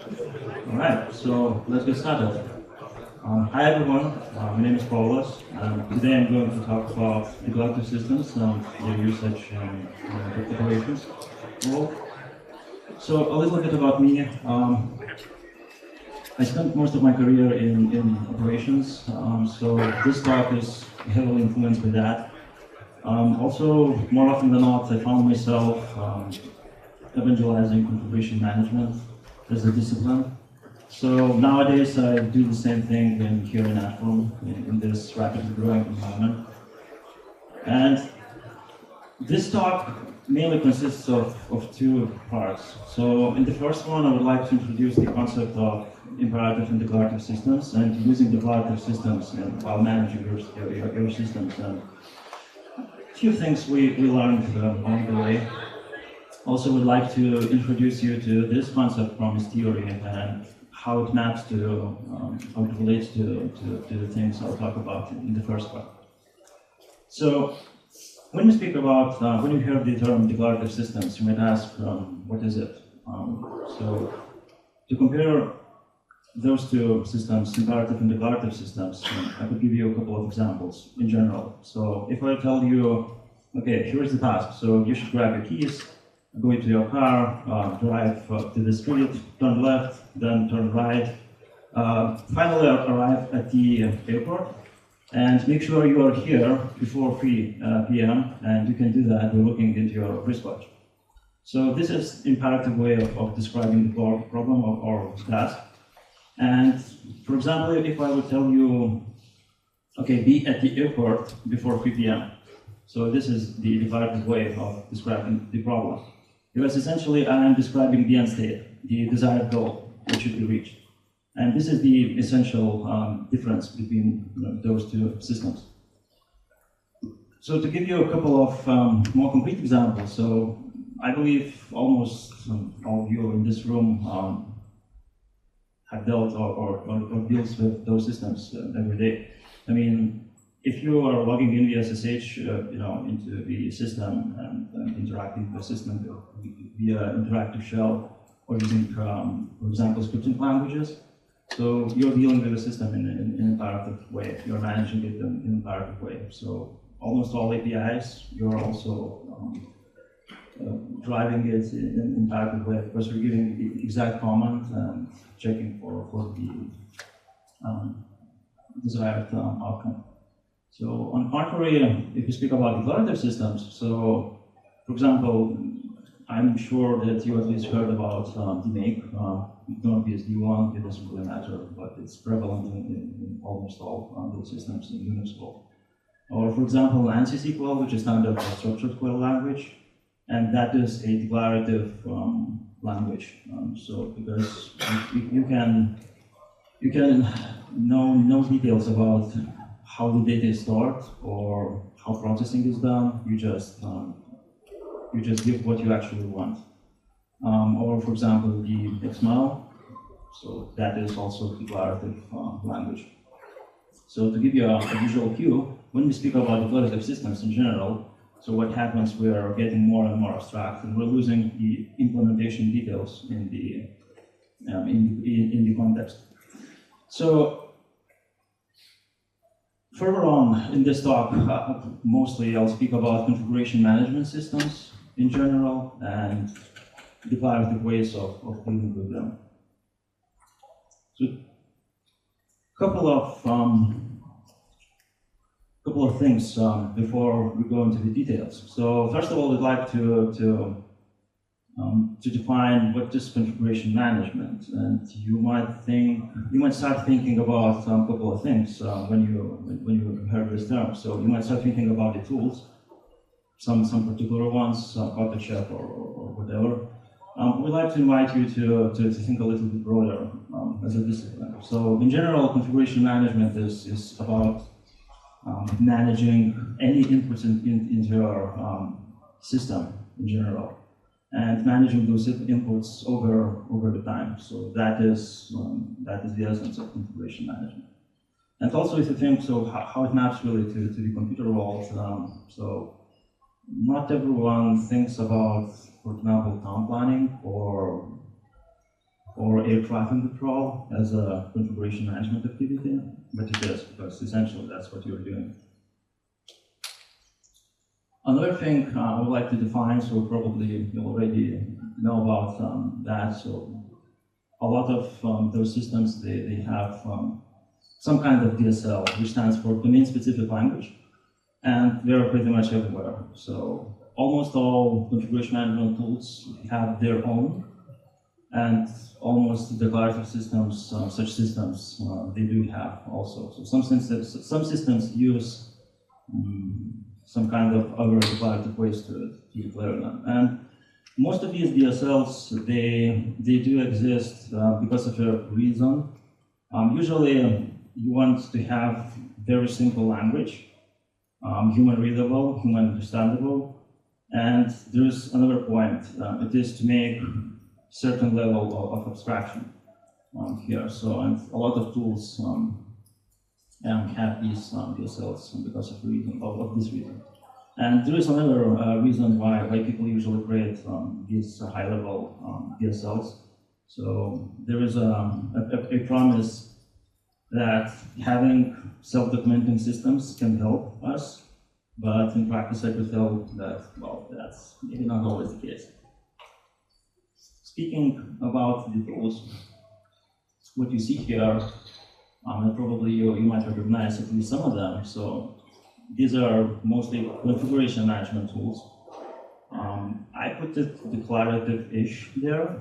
All right, so let's get started. Hi everyone, my name is Povilas. Today I'm going to talk about declarative systems and their usage in the operations world. So a little bit about me. I spent most of my career in operations, so this talk is heavily influenced by that. Also, more often than not, I found myself evangelizing configuration management as a discipline. So nowadays I do the same thing here in Ashburn, in this rapidly growing environment. And this talk mainly consists of two parts. So in the first one, I would like to introduce the concept of imperative and declarative systems and using declarative systems while managing your systems. And a few things we learned along the way. Also would like to introduce you to this concept from its theory and how it maps to, how it relates to the things I'll talk about in the first part. So, when you speak about, when you hear the term declarative systems, you might ask, what is it? So, to compare those two systems, imperative and declarative systems, I could give you a couple of examples in general. So, if I tell you, okay, here's the task, so you should grab your keys, go into your car, drive to the street, turn left, then turn right, finally arrive at the airport, and make sure you are here before 3 p.m. and you can do that by looking into your wristwatch. So this is imperative way of describing the problem or task. And for example, if I would tell you, okay, be at the airport before 3 p.m. So this is the declarative way of describing the problem. Because essentially I am describing the end state, the desired goal that should be reached. And this is the essential difference between those two systems. So to give you a couple of more concrete examples, so I believe almost all of you in this room have dealt or deals with those systems every day. I mean, if you are logging in via SSH, into the system and interacting with the system via interactive shell or using, for example, scripting languages, so you're dealing with the system in an imperative way. You're managing it in an imperative way. So almost all APIs, you're also driving it in an imperative way because you're giving the exact command and checking for the desired outcome. So on contrary, if you speak about declarative systems, so for example, I'm sure that you at least heard about DMake. Don't be SD1, it doesn't really matter, but it's prevalent in almost all those systems in Unix world. Or for example, ANSI SQL, which is standard for structured query language, and that is a declarative language. So because you can know details about how the data is stored or how processing is done. You just give what you actually want. Or for example, the XML. So that is also declarative language. So to give you a visual cue, when we speak about declarative systems in general, so what happens, we are getting more and more abstract, and we're losing the implementation details in the context. So further on in this talk, mostly I'll speak about configuration management systems in general and declarative ways of dealing with them. So a couple of things before we go into the details. So first of all, I'd like to define what is configuration management, and you might start thinking about a couple of things when you heard this term. So you might start thinking about the tools, some particular ones, AutoChef or whatever. We'd like to invite you to think a little bit broader as a discipline. So in general, configuration management is about managing any inputs into your system in general, and managing those inputs over the time. So that is the essence of configuration management. And also, if you think how it maps really to the computer world. So not everyone thinks about, for example, town planning or or air traffic control as a configuration management activity, but it is, because essentially that's what you're doing. Another thing I would like to define, so probably you already know about that. So a lot of those systems, they have some kind of DSL, which stands for domain-specific language, and they're pretty much everywhere. So almost all configuration management tools have their own, and almost declarative systems, such systems, they do have also. So some systems use some kind of other declarative ways to declare them. And most of these DSLs, they do exist because of a reason. Usually, you want to have very simple language, human readable, human understandable, and there's another point. It is to make certain level of abstraction here. So, and a lot of tools have these DSLs because of this reason. And there is another reason why people usually create these high-level DSLs. So there is a promise that having self-documenting systems can help us, but in practice I could tell that, well, that's maybe not always the case. Speaking about the tools, what you see here, and probably you might recognize at least some of them. So these are mostly configuration management tools. I put it declarative-ish there,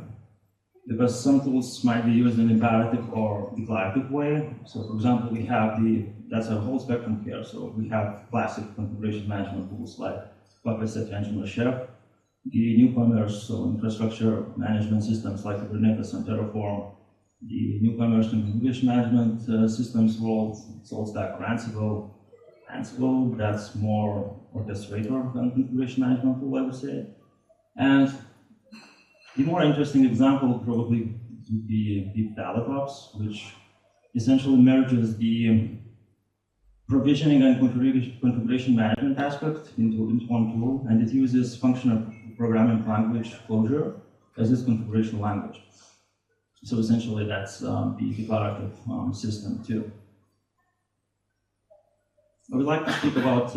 because some tools might be used in imperative or declarative way. So for example, we have that's a whole spectrum here. So we have classic configuration management tools like Povilas, Attention, or Chef. The newcomers, so infrastructure management systems like Idempotence and Ster Forum. The newcomers in configuration management systems world, SaltStack, Ansible. Ansible, that's more orchestrator than configuration management tool, I would say. And the more interesting example probably would be DevOps, which essentially merges the provisioning and configuration management aspect into one tool, and it uses functional programming language Clojure as its configuration language. So essentially that's the declarative system too. I would like to speak about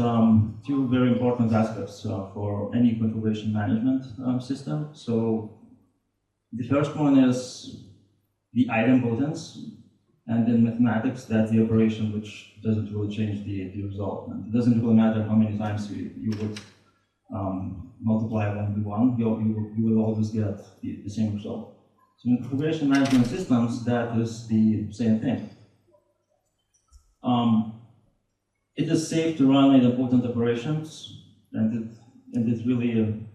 two very important aspects for any configuration management system. So the first one is the idempotence, and in mathematics, that's the operation which doesn't really change the result. And it doesn't really matter how many times you would multiply one by one, you will always get the same result. So in configuration management systems, that is the same thing. It is safe to run idempotent operations, and it really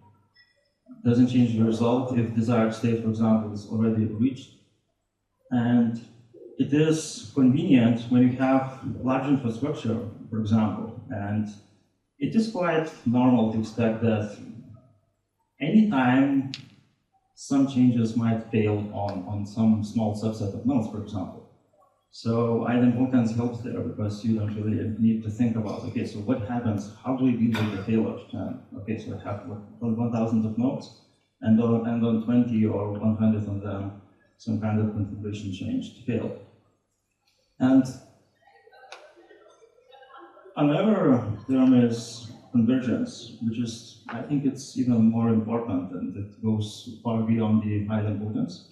doesn't change the result if desired state, for example, is already reached. And it is convenient when you have large infrastructure, for example, and it is quite normal to expect that anytime some changes might fail on some small subset of nodes, for example. So idempotence helps there because you don't really need to think about, okay, so what happens, how do we deal with the failures? Okay, so I have 1,000 of nodes, and on 20 or 100 of them, some kind of configuration change failed. And another term is convergence, which is, I think it's even more important, and it goes far beyond the idempotence.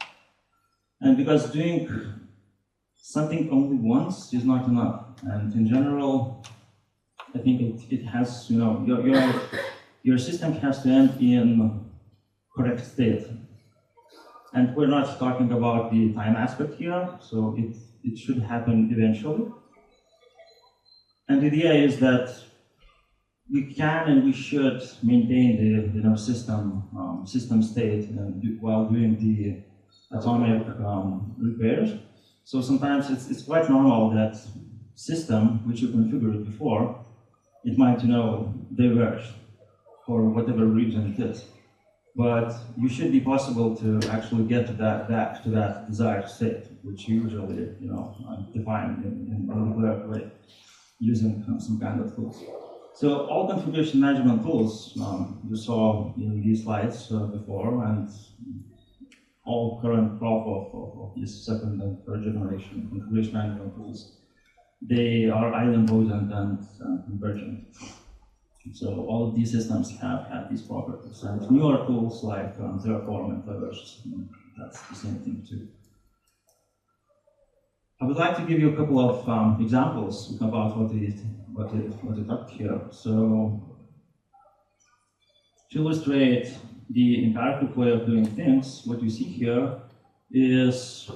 And because doing something only once is not enough. And in general, I think it has, your system has to end in correct state. And we're not talking about the time aspect here, so it should happen eventually. And the idea is that we can and we should maintain the system state while doing the atomic repairs. So sometimes it's quite normal that system which you configured before, it might diverge for whatever reason it is. But you should be possible to actually get to back to that desired state, which you usually define in a declarative way using some kind of tools. So all configuration management tools you saw in these slides before, and all current crop of these second and third generation configuration management tools, they are idempotent and convergent. So all of these systems have these properties. And newer tools like Ster Forum and others, that's the same thing too. I would like to give you a couple of examples about what we talked here. So to illustrate the imperative way of doing things, what you see here is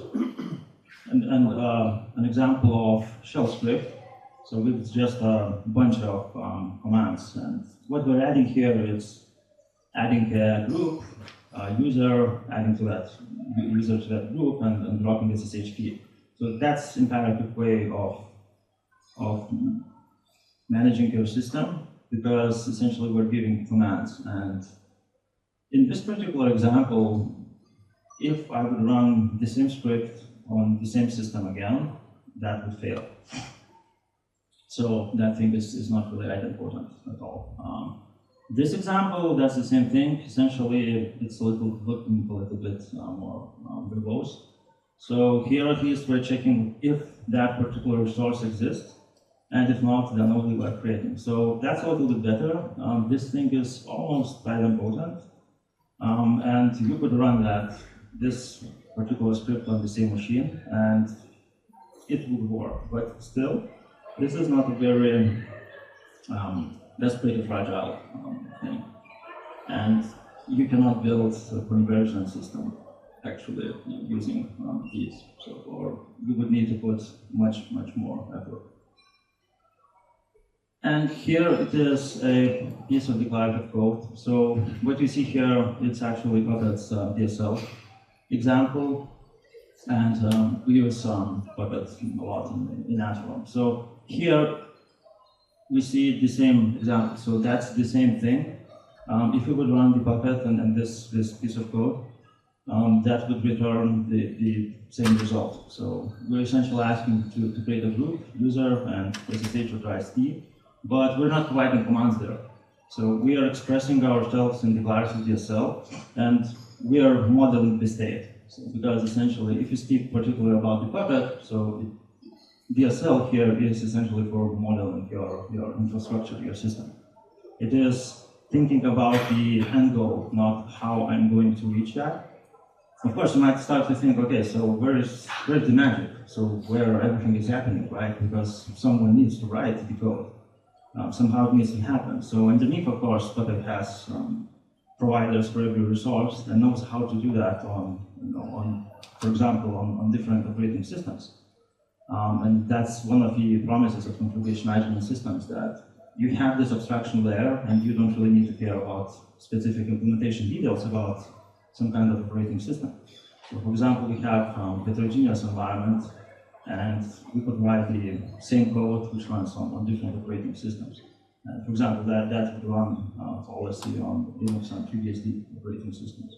an example of shell script. So it's just a bunch of commands, and what we're adding here is adding a group, user, adding to that user to that group, and dropping the SSH key. So that's imperative way of managing your system, because essentially we're giving commands. And in this particular example, if I would run the same script on the same system again, that would fail. So that thing is not really idempotent at all. This example, that's the same thing. Essentially, it's looking a little bit more verbose. So here at least we're checking if that particular resource exists, and if not, then only we're creating. So that's a little bit better. This thing is almost idempotent, and you could run this particular script on the same machine, and it would work. But still, this is not a very, that's pretty fragile thing. And you cannot build a conversion system actually using these. So, or you would need to put much more effort. And here it is a piece of declarative code. So what you see here, it's actually Puppet's DSL example. And we use Puppet a lot in Atom. So here we see the same example. So that's the same thing. If we would run the Puppet and this piece of code, that would return the same result. So we're essentially asking to create a group, user, and SSH authorized key, but we're not providing commands there. So we are expressing ourselves in declarative DSL, and we are modeling the state. So because essentially, if you speak particularly about the Puppet, so DSL here is essentially for modeling your infrastructure, your system. It is thinking about the end goal, not how I'm going to reach that. Of course, you might start to think, okay, so where's the magic? So where everything is happening, right? Because someone needs to write the code. Somehow it needs to happen. So underneath, of course, Puppet has providers for every resource and knows how to do that for example, on different operating systems. And that's one of the promises of configuration management systems, that you have this abstraction layer and you don't really need to care about specific implementation details about some kind of operating system. So for example, we have heterogeneous environment, and we could write the same code which runs on different operating systems. For example, that would run policy on Linux and FreeBSD operating systems.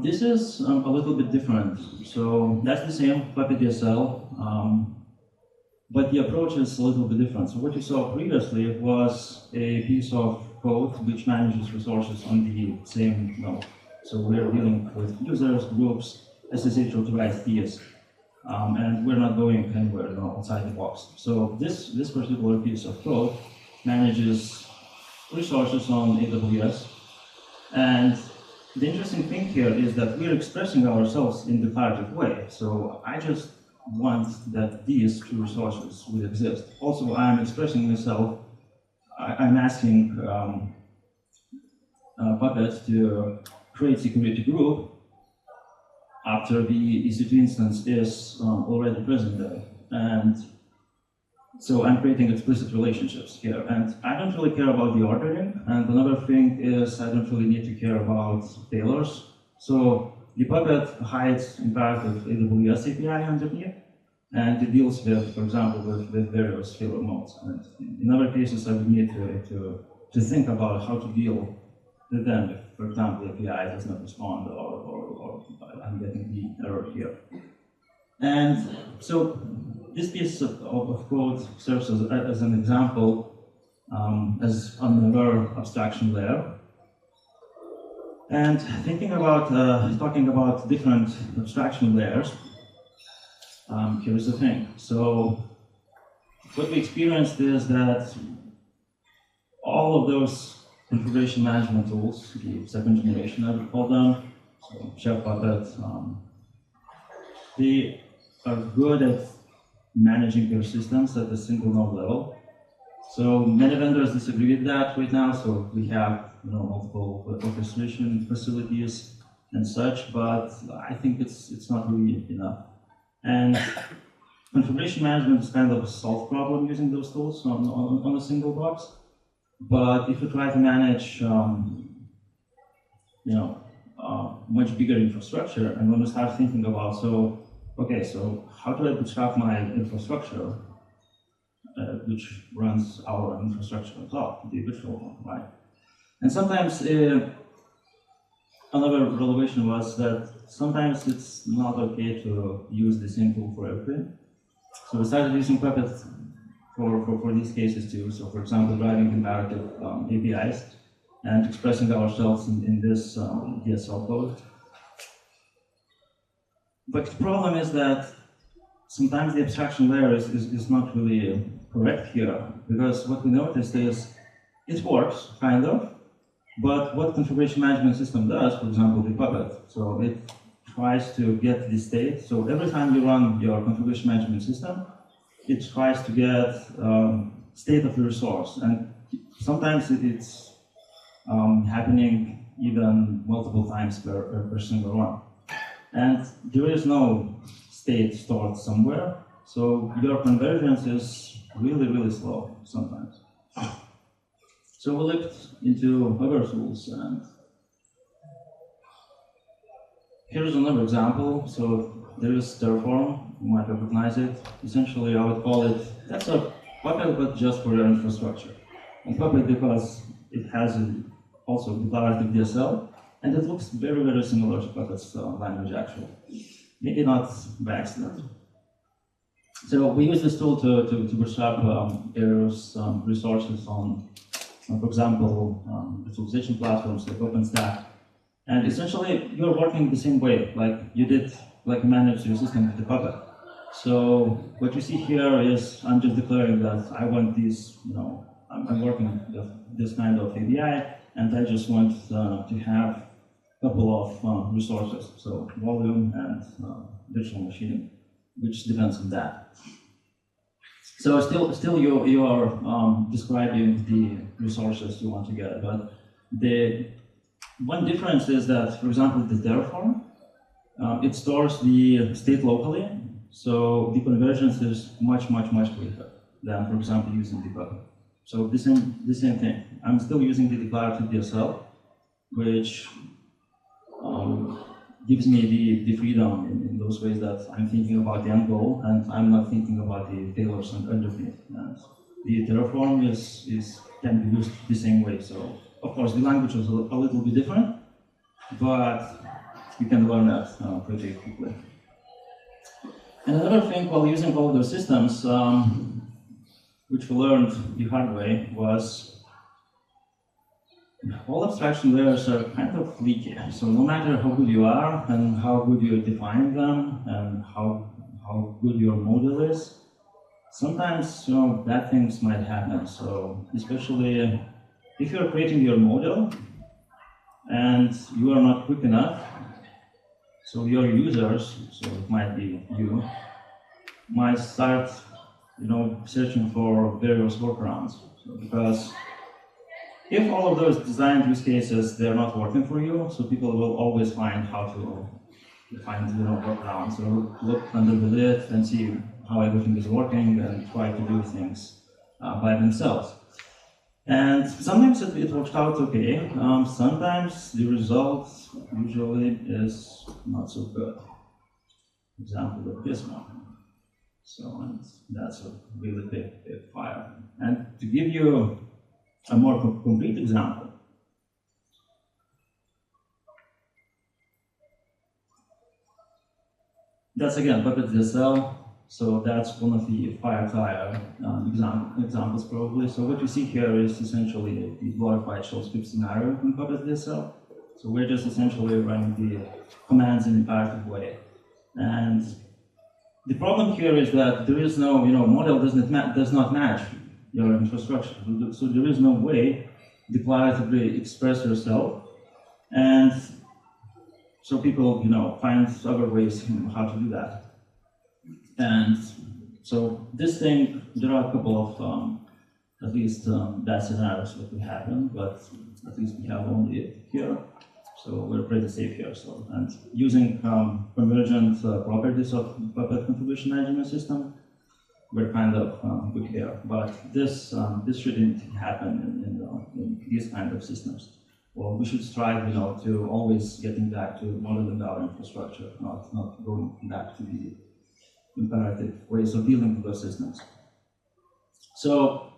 This is a little bit different. So that's the same Puppet DSL, but the approach is a little bit different. So what you saw previously was a piece of code which manages resources on the same node. So we're dealing with users, groups, SSH authorized keys, and we're not going anywhere outside the box. So this particular piece of code manages resources on AWS, and the interesting thing here is that we're expressing ourselves in the declarative way. So I just want that these two resources will exist. Also, I'm expressing myself. I'm asking Puppet to create security group after the EC2 instance is already present there. And so I'm creating explicit relationships here. And I don't really care about the ordering. And another thing is I don't really need to care about failures. So the Puppet hides imperative AWS API underneath, and it deals with, for example, with various failure modes. And in other cases, I would need to think about how to deal with them if, for example, API does not respond or I'm getting the error here. And so this piece of code serves as an example as another abstraction layer. And thinking about, talking about different abstraction layers, here's the thing. So what we experienced is that all of those configuration management tools, the second generation, I would call them, so Chef Puppet, they are good at managing their systems at a single node level. So many vendors disagree with that right now. So we have multiple orchestration facilities and such, but I think it's not really enough. And configuration management is kind of a solved problem using those tools on a single box. But if you try to manage much bigger infrastructure, and when we start thinking about, so how do I bootstrap my infrastructure, which runs our infrastructure on top, the virtual one, right? And sometimes another revelation was that sometimes it's not okay to use the same tool for everything. So we started using Puppet for these cases too. So for example, driving comparative APIs and expressing ourselves in this DSL code. But the problem is that sometimes the abstraction layer is not really correct here, because what we noticed is it works, kind of, but what configuration management system does, for example, the Puppet, so it tries to get the state. So every time you run your configuration management system, it tries to get state of the resource, and sometimes it's happening even multiple times per single run. And there is no state stored somewhere, so your convergence is really, really slow sometimes. So we looked into other tools, and here's another example. So there is Ster Forum, you might recognize it. Essentially, I would call it, that's a Puppet, but just for your infrastructure. And Puppet because it has also declarative DSL, and it looks very, very similar to Puppet's language, actually. Maybe not by accident. So we use this tool to bootstrap various resources on, for example, virtualization platforms like OpenStack. And essentially, you're working the same way, like you did, like you managed your system with the Puppet. So what you see here is I'm just declaring that I want these, I'm working with this kind of API, and I just want to have a couple of resources, so volume and virtual machine, which depends on that. So still you are describing the resources you want to get, but the one difference is that, for example, the Ster Forum, it stores the state locally, so the convergence is much quicker than, for example, using the Puppet. So the same thing. I'm still using the declarative DSL, which gives me the freedom in those ways that I'm thinking about the end goal, and I'm not thinking about the failures underneath. And the Terraform can be used the same way. So of course the language is a little bit different, but you can learn that pretty quickly. And another thing while using all of those systems, which we learned the hard way, was all abstraction layers are kind of leaky. So no matter how good you are and how good you define them and how good your model is, sometimes bad things might happen. So especially if you're creating your model and you are not quick enough, so your users, so it might be you, might start searching for various workarounds. So because if all of those designed use cases, they're not working for you, so people will always find how to find workarounds, or look under the lid and see how everything is working and try to do things by themselves. And sometimes it works out okay. Sometimes the result usually is not so good. Example of this one. So and that's a really big fire. And to give you a more concrete example, that's again Puppet DSL. So that's one of the fire tire examples probably. So what you see here is essentially the glorified shell script scenario in Puppet DSL. So we're just essentially running the commands in an imperative way. And the problem here is that there is no, model does not match your infrastructure. So there is no way declaratively express yourself. And so people, find other ways how to do that. And so this thing, there are a couple of at least bad scenarios that could happen, but at least we have only it here. So we're pretty safe here. So, and using convergent properties of Puppet configuration management system, we're kind of good here. But this shouldn't happen in these kind of systems. Well, we should strive, to always getting back to modeling our infrastructure, not going back to the imperative ways of dealing with those systems. So,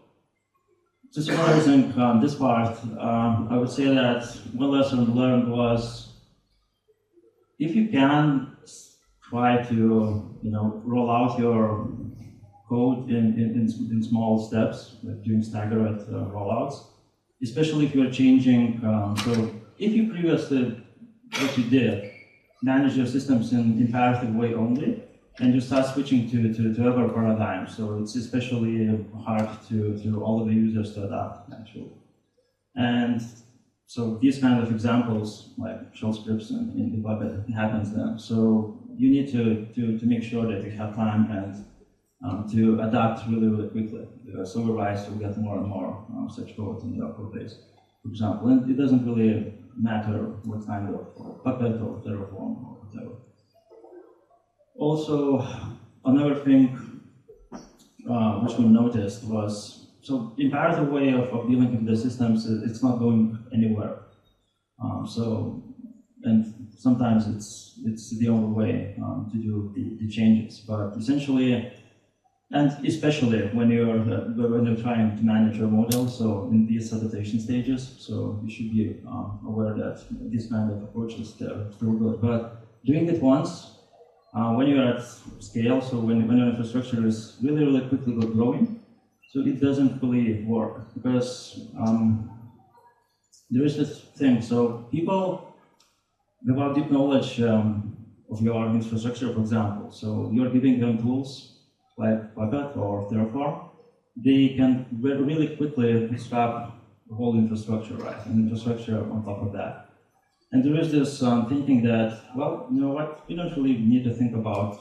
to summarizing this part, I would say that one lesson learned was, if you can try to, roll out your code in small steps, like doing staggered rollouts, especially if you're changing. So, if you previously what you did, manage your systems in imperative way only, and you start switching to other paradigms. So it's especially hard to all of the users to adapt, actually. And so these kind of examples, like shell scripts in the Puppet, happens then. So you need to make sure that you have time and to adapt really quickly, because otherwise you'll get more and more such code in your code base, for example. And it doesn't really matter what kind of Puppet or Terraform or whatever. Also, another thing which we noticed was, so imperative way of dealing with the systems, it's not going anywhere. And sometimes it's the only way to do the changes. But essentially, and especially when you're trying to manage your model, so in these adaptation stages, so you should be aware that this kind of approach is still good. But doing it once, when you're at scale, so when your infrastructure is really quickly growing, so it doesn't really work, because there is this thing. So people without deep knowledge of your infrastructure, for example, so you're giving them tools like Puppet or Ster Forum, they can really quickly scrap the whole infrastructure, right? And infrastructure on top of that. And there is this thinking that, well, you know what, we don't really need to think about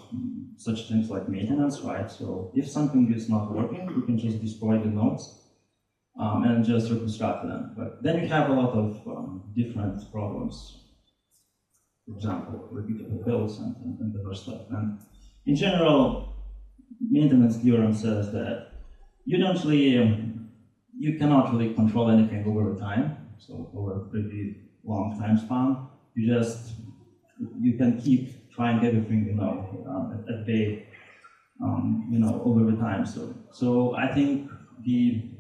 such things like maintenance, right? So if something is not working, we can just destroy the nodes and just reconstruct them. But then you have a lot of different problems. For example, repeatable builds and other stuff. And in general, maintenance theorem says that you cannot really control anything over time, so over a pretty long time span. You can keep trying everything, at bay, over the time. So I think the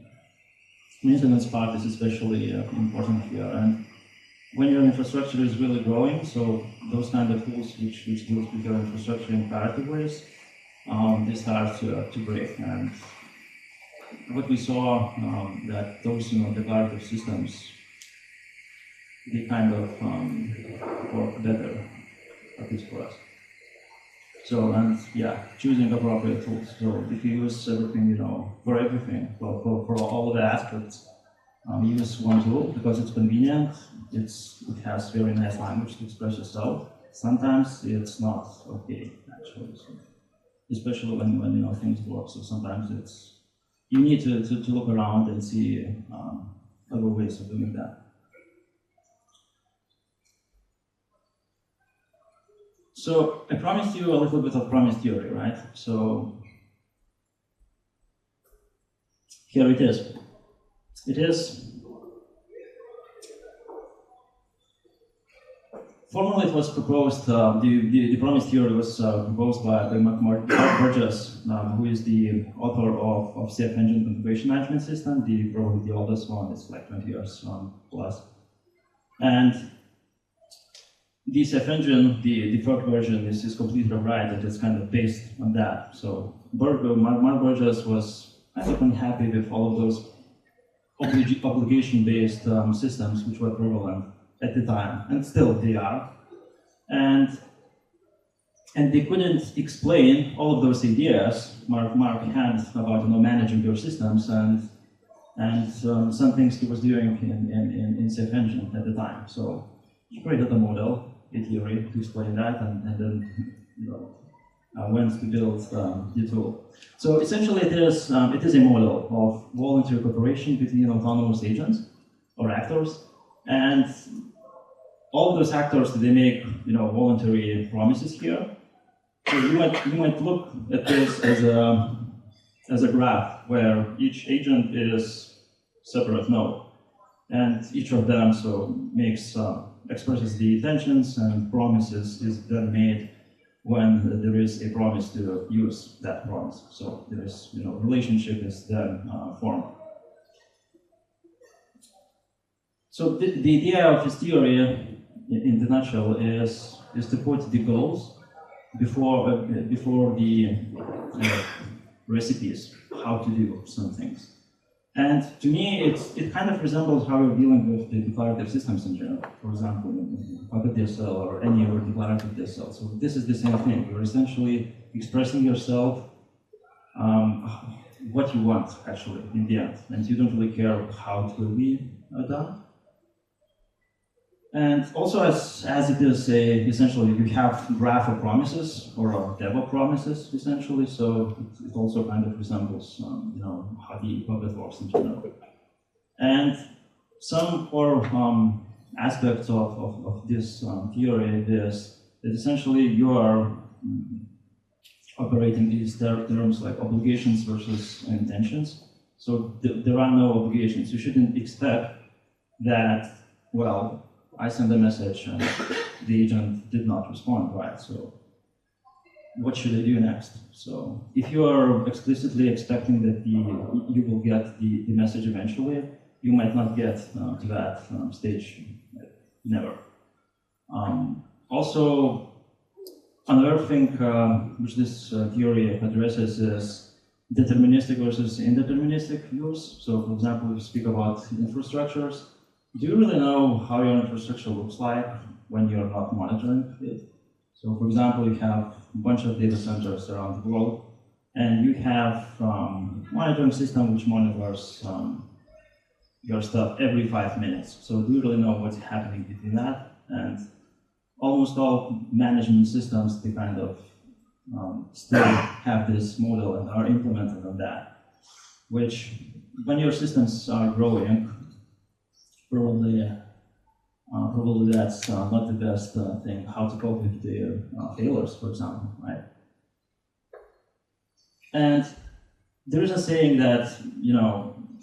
maintenance part is especially important here. And when your infrastructure is really growing, so those kind of tools which deals with your infrastructure in imperative ways, they start to break. And what we saw, that those declarative systems, they kind of work better, at least for us. So, and yeah, choosing appropriate tools. So if you use everything, for everything, for all the aspects, use one tool because it's convenient. It has very nice language to express yourself. Sometimes it's not okay, actually. So, especially when things work. So sometimes you need to look around and see other ways of doing that. So I promised you a little bit of promise theory, right? So here it is. It is, formally it was proposed, the promise theory was proposed by Mark Burgess, who is the author of CF Engine Configuration Management System, probably the oldest one, it's like 20 years plus. And the CF Engine, the third version, is completely rewrite, and it's kind of based on that. So Mark Burgess was, I think, unhappy with all of those obligation-based systems which were prevalent at the time, and still they are. And they couldn't explain all of those ideas Mark had about managing your systems and some things he was doing in Safe Engine at the time. So he created a model, a theory to explain that, and then went to build the tool. So essentially, it is a model of voluntary cooperation between autonomous agents or actors, and all of those actors, they make voluntary promises here. So you might look at this as a graph where each agent is separate node, and each of them expresses the intentions, and promises is then made when there is a promise to use that promise. So there is relationship is then formed. So the idea of this theory, in the nutshell, is to put the goals before the recipes, how to do some things. And to me, it kind of resembles how you're dealing with the declarative systems in general. For example, Puppet DSL or any other declarative DSL. So this is the same thing. You're essentially expressing yourself what you want, actually, in the end. And you don't really care how it will be done. And also, as it is essentially, you have graph of promises or DevOps promises, essentially. So it also kind of resembles, how the Puppet works in general. And some core aspects of this theory is that essentially you are operating these terms like obligations versus intentions. So there are no obligations. You shouldn't expect that, well, I send a message and the agent did not respond, right? So what should I do next? So if you are explicitly expecting that you will get the message eventually, you might not get to that stage, never. Also, another thing which this theory addresses is deterministic versus indeterministic views. So for example, if you speak about infrastructures, do you really know how your infrastructure looks like when you're not monitoring it? So for example, you have a bunch of data centers around the world, and you have monitoring system which monitors your stuff every 5 minutes. So do you really know what's happening between that? And almost all management systems, they kind of still have this model and are implemented on that, which when your systems are growing, probably that's not the best thing, how to cope with the failures, for example, right? And there is a saying that,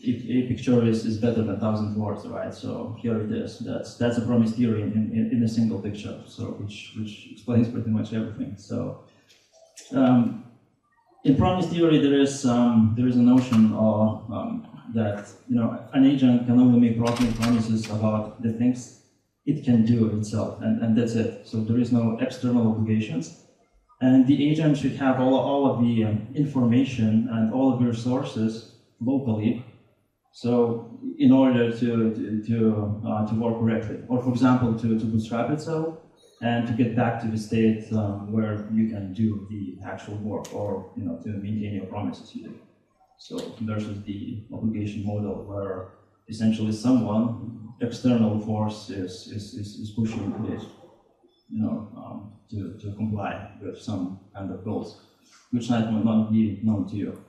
if a picture is better than 1,000 words, right? So here it is. That's a promise theory in a single picture, so which explains pretty much everything. So in promise theory, there is a notion of that an agent can only make promises about the things it can do itself, and that's it. So there is no external obligations, and the agent should have all of the information and all of the resources locally. So in order to work correctly, or for example, to bootstrap itself and to get back to the state where you can do the actual work, or to maintain your promises you do. So versus the obligation model, where essentially someone, external force, is pushing this, to comply with some kind of goals, which might not be known to you.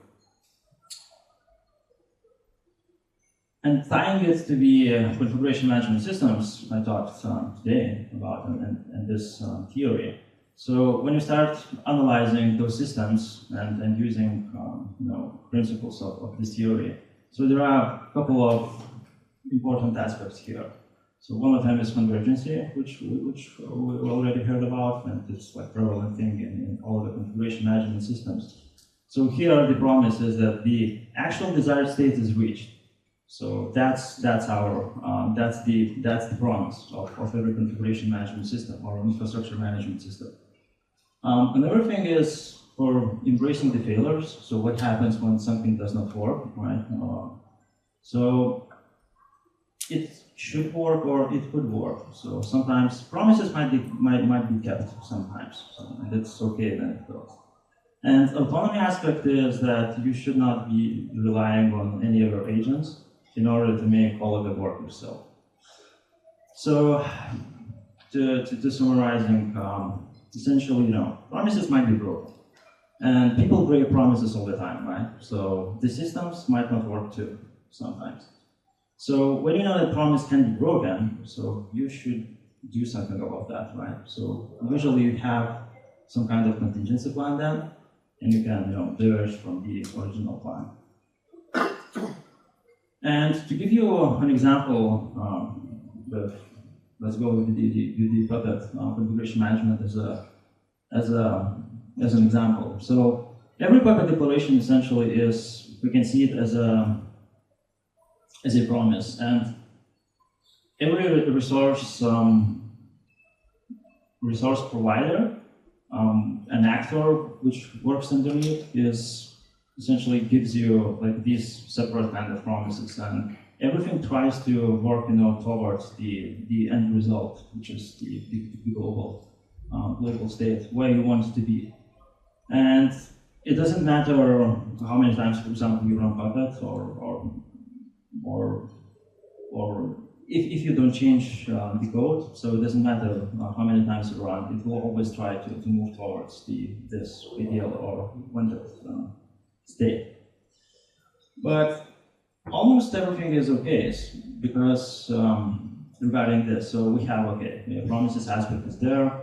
And tying it to the configuration management systems I talked today about and this theory. So when you start analyzing those systems and using principles of this theory, so there are a couple of important aspects here. So one of them is convergency, which we already heard about, and it's like prevalent thing in all the configuration management systems. So here the promise is that the actual desired state is reached. So that's the promise of every configuration management system or infrastructure management system. Another thing is for embracing the failures. So what happens when something does not work, right? So it's should work or it could work. So sometimes promises might be kept sometimes, and that's okay then it goes. And autonomy aspect is that you should not be relying on any other agents in order to make all of the work yourself. So to summarizing, essentially, promises might be broken. And people break promises all the time, right? So the systems might not work too, sometimes. So when you know that promise can be broken, so you should do something about that, right? So usually you have some kind of contingency plan then, and you can diverge from the original plan. And to give you an example, let's go with the Puppet configuration management as an example. So every Puppet declaration essentially is, we can see it as a promise, and every resource provider, an actor which works underneath, is essentially gives you like these separate kind of promises, and everything tries to work towards the end result, which is the global state where you want it to be. And it doesn't matter how many times, for example, you run Puppet, or if you don't change the code, so it doesn't matter how many times you run, it will always try to move towards this ideal or wanted state. But almost everything is okay because regarding this, so we have the promises aspect is there.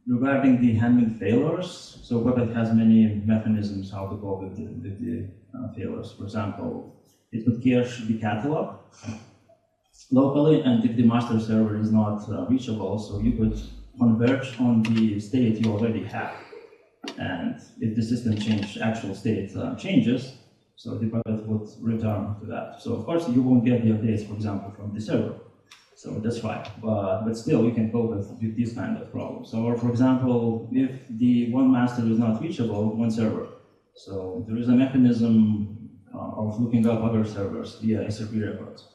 Regarding the handling failures, so Puppet has many mechanisms how to go with the failures. For example, it could cache the catalog locally, and if the master server is not reachable, so you could converge on the state you already have. And if the system actual state changes, so the Puppet would return to that. So of course you won't get the updates, for example, from the server. So that's fine, but still you can cope with these kind of problems. Or for example, if the one master is not reachable, one server, so there is a mechanism of looking up other servers via SRP records.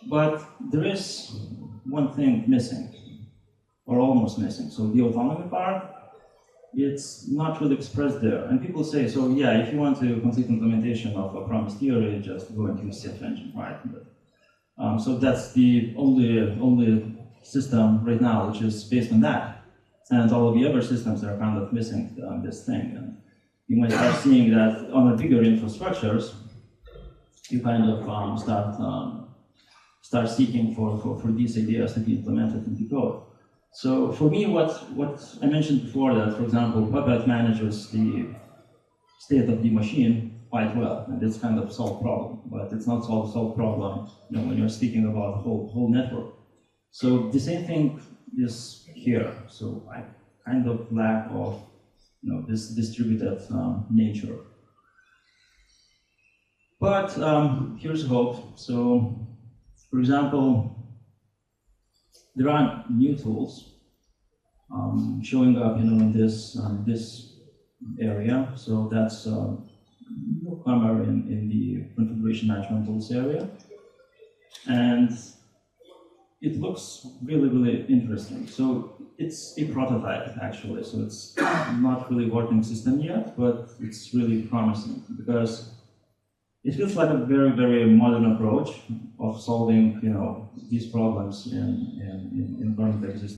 But there is one thing missing, or almost missing. So the autonomy part, it's not really expressed there. And people say, so yeah, if you want to complete implementation of a promise theory, just go and use CF engine, right? But, so that's the only system right now which is based on that. And all of the other systems are kind of missing this thing. And you might start seeing that on the bigger infrastructures, you kind of start seeking for these ideas to be implemented in the code. So for me, what I mentioned before, that, for example, Puppet manages the state of the machine quite well, and it's kind of solved problem, but it's not solved problem when you're speaking about the whole network. So the same thing is here. So I kind of lack of this distributed nature. But here's hope. So, for example, there are new tools showing up, in this area. So that's newcomer in the configuration management tools area, and it looks really, really interesting. So it's a prototype actually. So it's not really working system yet, but it's really promising because it feels like a very, very modern approach of solving, these problems in current existing